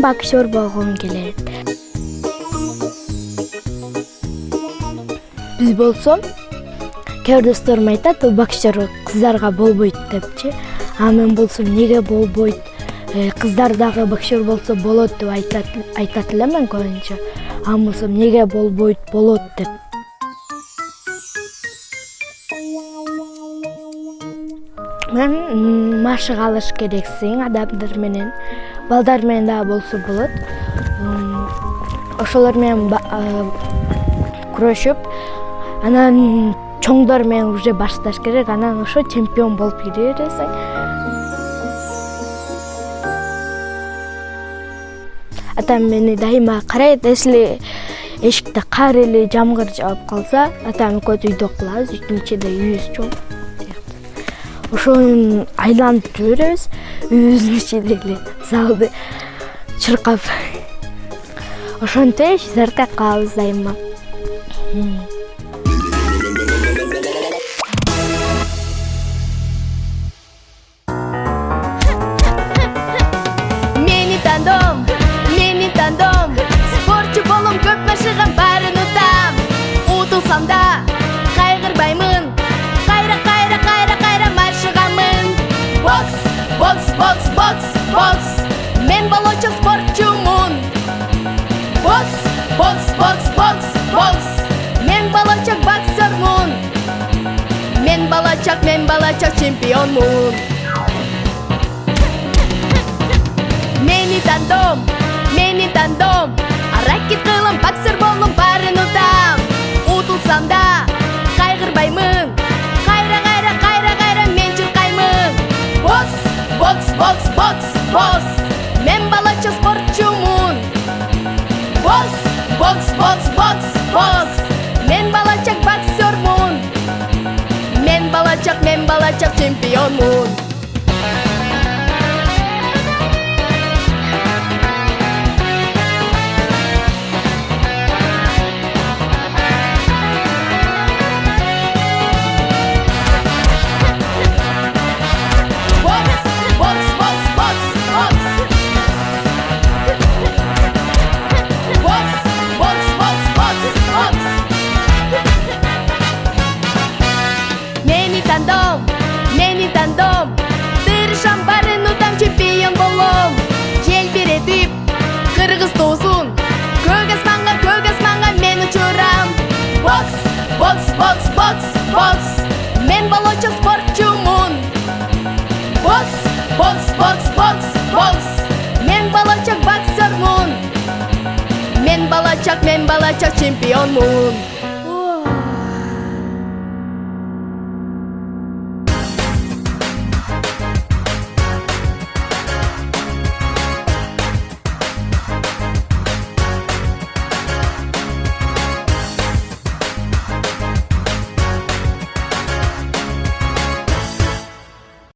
боксер болгум келет. Биз болсо кээ бир досторум айтат, боксер кыздарга болбойт депчи. А мен болсом неге болбойт? Кыздар дагы боксер болсо болот деп айтат элемин көбүнчө. А болсом неге болбойт, болот деп. Мен машык алыш керексиң адамдар менен, балдар менен дагы болсо болот. Ошолор менен күрөшүп, анан чоңдор менен уже башташ керек, анан ошо чемпион болуп кире бересиң. Атам мени дайыма карайт, если эшикте кар или жамгыр жаап калса, атам экөөбүз үйдө калабыз, үйдүн ичинде үйүбүз чоң. Ошону айланып жүрөбүз, үйүбүздүн ичинде эле залды чыркап. Ошентип зарка калабыз дайыма. Мени тандом, спортчу болом, көп машыгам барын утам. Утулсам да кайгырбаймын, кайра машыгамын. Бокс, мен болочок спортчумун. Бокс, мен болочок боксермун. Мен болочок чемпионмун. Мени тандом, ракет кылым, боксер болом, барын утам. Утулсам да кайгырбаймын, кайра мен чуркаймын. Бокс, мен болочок спортчумун. Бокс, мен болочок боксермун. Мен болочок чемпионмун. Мени тандом, тырышам барын утам, чемпион болом. Желбиретип, кыргыз туусун, көк асманга мен учурам. Бокс, мен болочок спортчумун. Бокс, мен болочок боксермун. Мен болочок чемпионмун.